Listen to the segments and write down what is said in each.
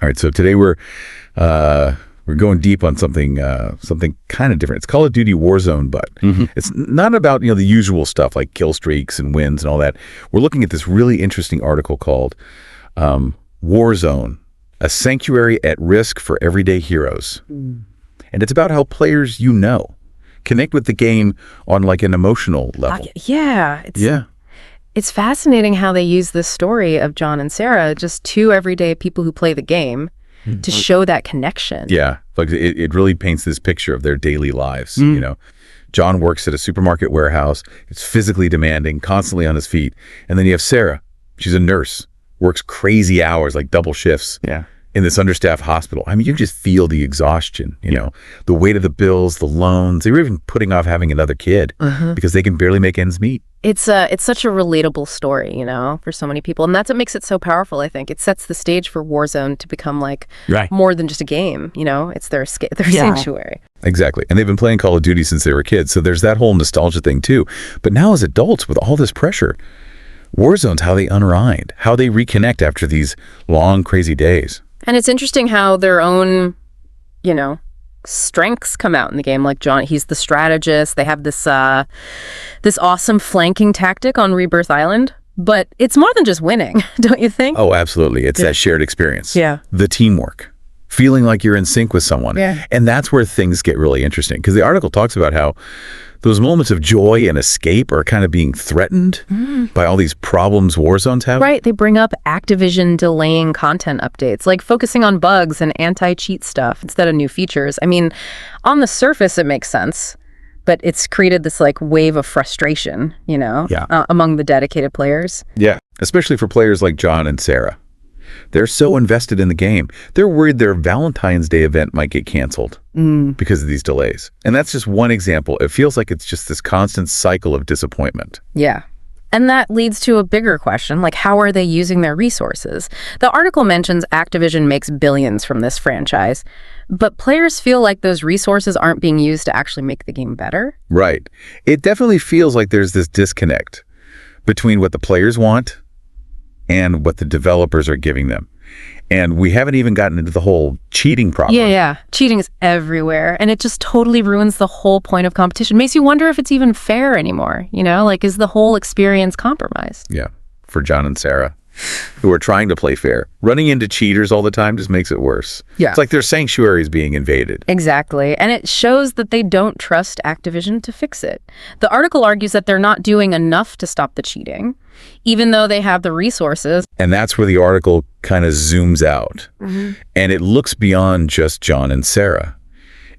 All right, so today we're going deep on something kind of different. It's Call of Duty Warzone, but it's not about the usual stuff like kill streaks and wins and all that. We're looking at this really interesting article called Warzone, a sanctuary at risk for everyday heroes. And it's about how players connect with the game on like an emotional level. It's fascinating how they use this story of John and Sarah, just two everyday people who play the game, to show that connection. Yeah, like it really paints this picture of their daily lives. John works at a supermarket warehouse. It's physically demanding, constantly on his feet. And then you have Sarah. She's a nurse, works crazy hours, like double shifts. Yeah. In this understaffed hospital. I mean, you can just feel the exhaustion, the weight of the bills, the loans. They were even putting off having another kid because they can barely make ends meet. It's such a relatable story, for so many people. And that's what makes it so powerful, I think. It sets the stage for Warzone to become more than just a game, It's their sanctuary. Exactly. And they've been playing Call of Duty since they were kids. So there's that whole nostalgia thing too. But now as adults with all this pressure, Warzone's how they unwind, how they reconnect after these long, crazy days. And it's interesting how their own, strengths come out in the game. Like John, he's the strategist. They have this awesome flanking tactic on Rebirth Island. But it's more than just winning, don't you think? Oh, absolutely. It's that shared experience. Yeah. The teamwork. Feeling like you're in sync with someone. Yeah. And that's where things get really interesting. Because the article talks about how those moments of joy and escape are kind of being threatened by all these problems Warzones have. Right. They bring up Activision delaying content updates, like focusing on bugs and anti-cheat stuff instead of new features. I mean, on the surface, it makes sense. But it's created this wave of frustration, among the dedicated players. Yeah. Especially for players like John and Sarah. They're so invested in the game. They're worried their Valentine's Day event might get canceled because of these delays. And that's just one example. It feels like it's just this constant cycle of disappointment. Yeah. And that leads to a bigger question, like how are they using their resources? The article mentions Activision makes billions from this franchise, but players feel like those resources aren't being used to actually make the game better. Right. It definitely feels like there's this disconnect between what the players want and what the developers are giving them. And we haven't even gotten into the whole cheating problem. Yeah. Cheating is everywhere. And it just totally ruins the whole point of competition. Makes you wonder if it's even fair anymore. Is the whole experience compromised? Yeah. For John and Sarah, who are trying to play fair. Running into cheaters all the time just makes it worse. Yeah. It's like their sanctuary is being invaded. Exactly. And it shows that they don't trust Activision to fix it. The article argues that they're not doing enough to stop the cheating, even though they have the resources. And that's where the article kind of zooms out. And it looks beyond just John and Sarah.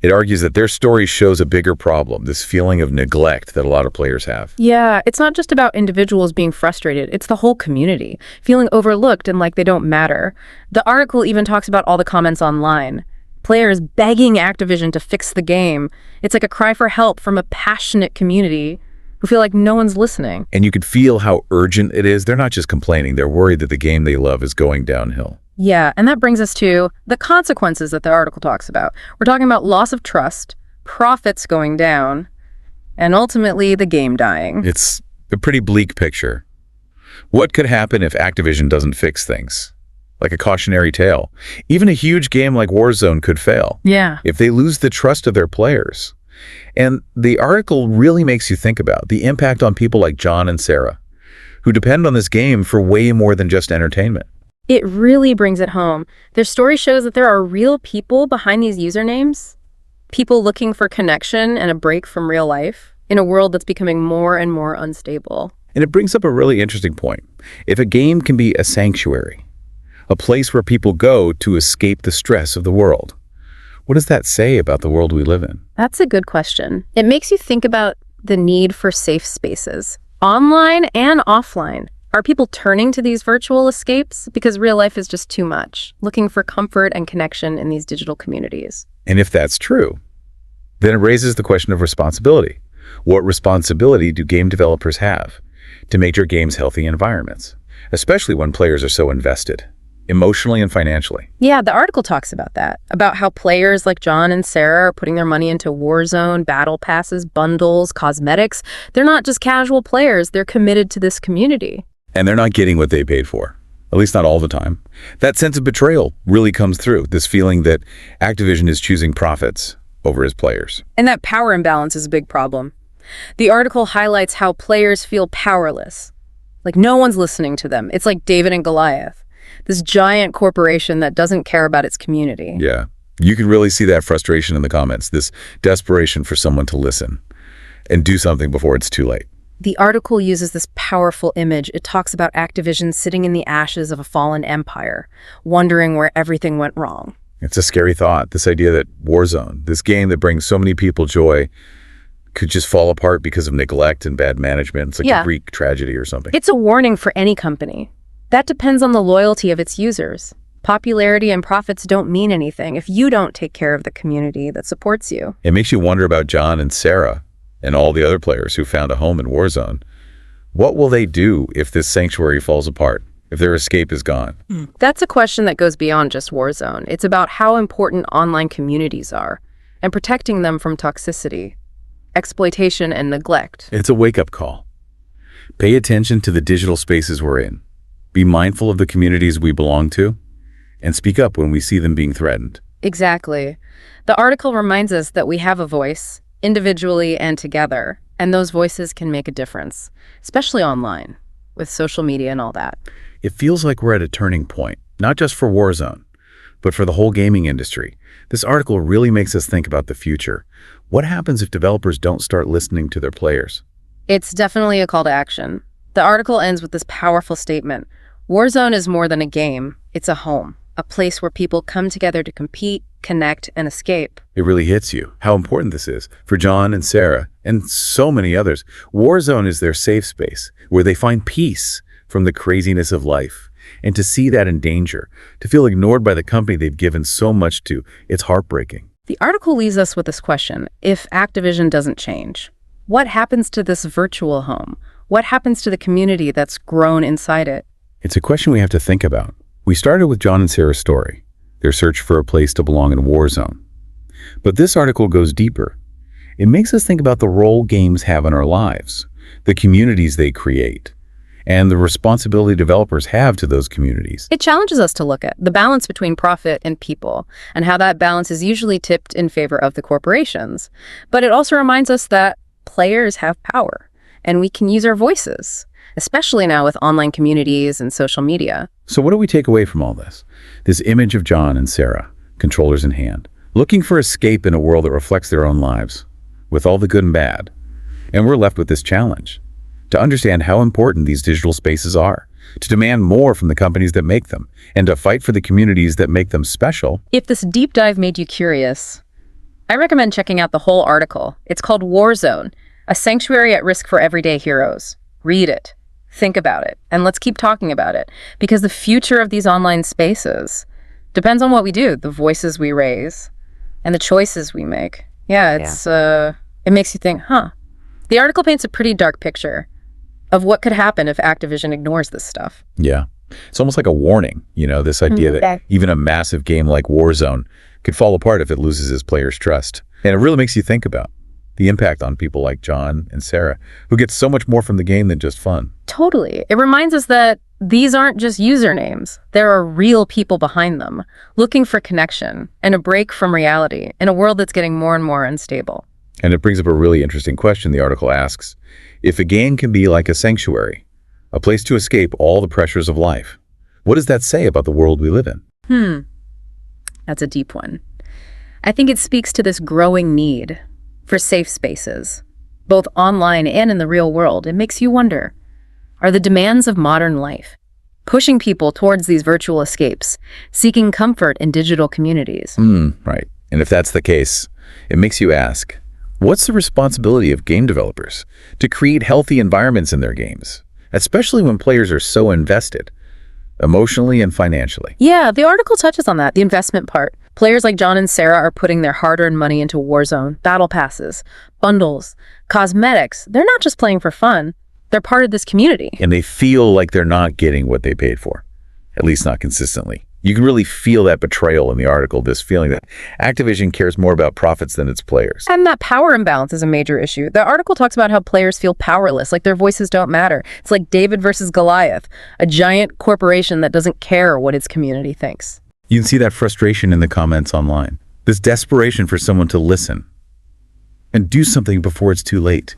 It argues that their story shows a bigger problem, this feeling of neglect that a lot of players have. Yeah, it's not just about individuals being frustrated. It's the whole community, feeling overlooked and like they don't matter. The article even talks about all the comments online. Players begging Activision to fix the game. It's like a cry for help from a passionate community who feel like no one's listening. And you could feel how urgent it is. They're not just complaining. They're worried that the game they love is going downhill. Yeah, and that brings us to the consequences that the article talks about. We're talking about loss of trust, profits going down, and ultimately the game dying. It's a pretty bleak picture. What could happen if Activision doesn't fix things? Like a cautionary tale. Even a huge game like Warzone could fail. Yeah. If they lose the trust of their players. And the article really makes you think about the impact on people like John and Sarah, who depend on this game for way more than just entertainment. It really brings it home. Their story shows that there are real people behind these usernames, people looking for connection and a break from real life in a world that's becoming more and more unstable. And it brings up a really interesting point. If a game can be a sanctuary, a place where people go to escape the stress of the world, what does that say about the world we live in? That's a good question. It makes you think about the need for safe spaces, online and offline. Are people turning to these virtual escapes because real life is just too much, looking for comfort and connection in these digital communities? And if that's true, then it raises the question of responsibility. What responsibility do game developers have to make their games healthy environments, especially when players are so invested, emotionally and financially? Yeah, the article talks about that, about how players like John and Sarah are putting their money into Warzone, battle passes, bundles, cosmetics. They're not just casual players, they're committed to this community. And they're not getting what they paid for. at least not all the time. That sense of betrayal really comes through, this feeling that Activision is choosing profits over his players. And that power imbalance is a big problem. The article highlights how players feel powerless. Like no one's listening to them. It's like David and Goliath, this giant corporation that doesn't care about its community. Yeah, you can really see that frustration in the comments, this desperation for someone to listen and do something before it's too late. The article uses this powerful image. It talks about Activision sitting in the ashes of a fallen empire, wondering where everything went wrong. It's a scary thought, this idea that Warzone, this game that brings so many people joy, could just fall apart because of neglect and bad management. It's like a Greek tragedy or something. It's a warning for any company. That depends on the loyalty of its users. Popularity and profits don't mean anything if you don't take care of the community that supports you. It makes you wonder about John and Sarah and all the other players who found a home in Warzone. What will they do if this sanctuary falls apart, if their escape is gone? That's a question that goes beyond just Warzone. It's about how important online communities are and protecting them from toxicity, exploitation, and neglect. It's a wake-up call. Pay attention to the digital spaces we're in. Be mindful of the communities we belong to, and speak up when we see them being threatened. Exactly. The article reminds us that we have a voice, individually and together, and those voices can make a difference, especially online, with social media and all that. It feels like we're at a turning point, not just for Warzone, but for the whole gaming industry. This article really makes us think about the future. What happens if developers don't start listening to their players? It's definitely a call to action. The article ends with this powerful statement. Warzone is more than a game. It's a home, a place where people come together to compete, connect, and escape. It really hits you how important this is for John and Sarah and so many others. Warzone is their safe space where they find peace from the craziness of life. And to see that in danger, to feel ignored by the company they've given so much to, it's heartbreaking. The article leaves us with this question. If Activision doesn't change, what happens to this virtual home? What happens to the community that's grown inside it? It's a question we have to think about. We started with John and Sarah's story, their search for a place to belong in Warzone. But this article goes deeper. It makes us think about the role games have in our lives, the communities they create, and the responsibility developers have to those communities. It challenges us to look at the balance between profit and people, and how that balance is usually tipped in favor of the corporations. But it also reminds us that players have power, and we can use our voices, especially now with online communities and social media. So what do we take away from all this? This image of John and Sarah, controllers in hand, looking for escape in a world that reflects their own lives, with all the good and bad. And we're left with this challenge, to understand how important these digital spaces are, to demand more from the companies that make them, and to fight for the communities that make them special. If this deep dive made you curious, I recommend checking out the whole article. It's called Warzone, a sanctuary at risk for everyday heroes. Read it, think about it, and let's keep talking about it, because the future of these online spaces depends on what we do, the voices we raise, and the choices we make. It makes you think, The article paints a pretty dark picture of what could happen if Activision ignores this stuff. Yeah. It's almost like a warning, this idea that even a massive game like Warzone could fall apart if it loses its players' trust. And it really makes you think about the impact on people like John and Sarah, who get so much more from the game than just fun. Totally. It reminds us that these aren't just usernames. There are real people behind them, looking for connection and a break from reality in a world that's getting more and more unstable. And it brings up a really interesting question the article asks. If a game can be like a sanctuary, a place to escape all the pressures of life, what does that say about the world we live in? That's a deep one. I think it speaks to this growing need for safe spaces, both online and in the real world. It makes you wonder, are the demands of modern life pushing people towards these virtual escapes, seeking comfort in digital communities? Right. And if that's the case, it makes you ask, what's the responsibility of game developers to create healthy environments in their games, especially when players are so invested, emotionally and financially? Yeah, the article touches on that, the investment part. Players like John and Sarah are putting their hard-earned money into Warzone, battle passes, bundles, cosmetics. They're not just playing for fun. They're part of this community. And they feel like they're not getting what they paid for, at least not consistently. You can really feel that betrayal in the article, this feeling that Activision cares more about profits than its players. And that power imbalance is a major issue. The article talks about how players feel powerless, like their voices don't matter. It's like David versus Goliath, a giant corporation that doesn't care what its community thinks. You can see that frustration in the comments online. This desperation for someone to listen and do something before it's too late.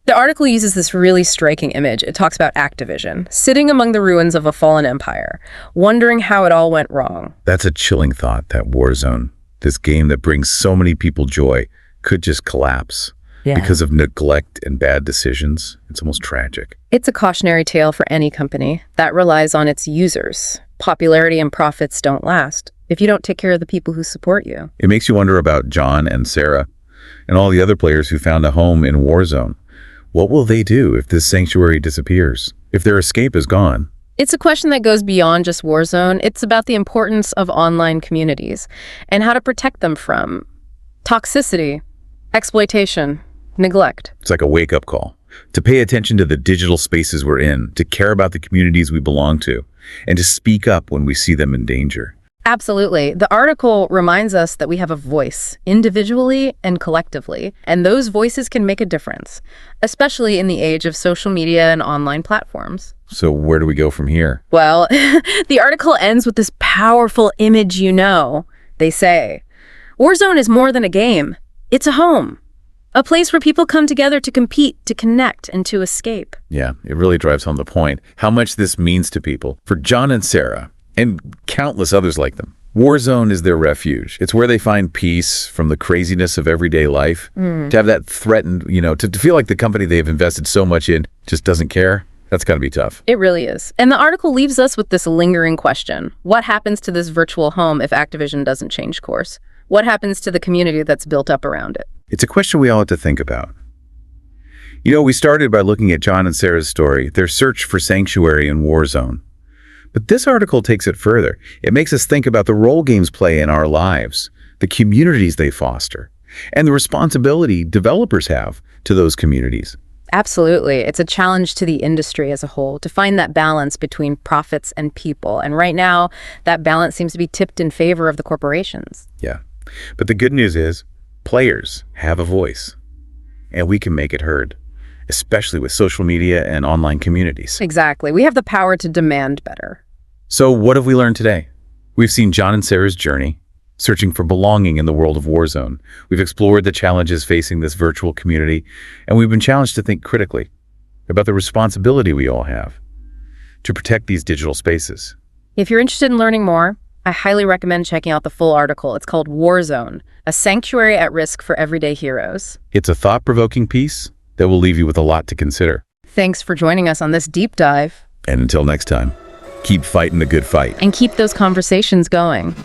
The article uses this really striking image. It talks about Activision, sitting among the ruins of a fallen empire, wondering how it all went wrong. That's a chilling thought, that Warzone, this game that brings so many people joy, could just collapse because of neglect and bad decisions. It's almost tragic. It's a cautionary tale for any company that relies on its users. Popularity and profits don't last if you don't take care of the people who support you. It makes you wonder about John and Sarah and all the other players who found a home in Warzone. What will they do if this sanctuary disappears, if their escape is gone? It's a question that goes beyond just Warzone. It's about the importance of online communities and how to protect them from toxicity, exploitation, neglect. It's like a wake-up call to pay attention to the digital spaces we're in, to care about the communities we belong to, and to speak up when we see them in danger. Absolutely. The article reminds us that we have a voice, individually and collectively, and those voices can make a difference, especially in the age of social media and online platforms. So where do we go from here? Well, the article ends with this powerful image, They say, Warzone is more than a game. It's a home. A place where people come together to compete, to connect, and to escape. Yeah, it really drives home the point, how much this means to people. For John and Sarah, and countless others like them, Warzone is their refuge. It's where they find peace from the craziness of everyday life. To have that threatened, to feel like the company they've invested so much in just doesn't care, that's got to be tough. It really is. And the article leaves us with this lingering question. What happens to this virtual home if Activision doesn't change course? What happens to the community that's built up around it? It's a question we all have to think about. We started by looking at John and Sarah's story, their search for sanctuary in Warzone. But this article takes it further. It makes us think about the role games play in our lives, the communities they foster, and the responsibility developers have to those communities. Absolutely. It's a challenge to the industry as a whole to find that balance between profits and people. And right now, that balance seems to be tipped in favor of the corporations. Yeah. But the good news is, players have a voice, and we can make it heard, especially with social media and online communities. Exactly. We have the power to demand better. So what have we learned today? We've seen John and Sarah's journey, searching for belonging in the world of Warzone. We've explored the challenges facing this virtual community, and we've been challenged to think critically about the responsibility we all have to protect these digital spaces. If you're interested in learning more, I highly recommend checking out the full article. It's called Warzone, a sanctuary at risk for everyday heroes. It's a thought-provoking piece that will leave you with a lot to consider. Thanks for joining us on this deep dive. And until next time, keep fighting the good fight. And keep those conversations going.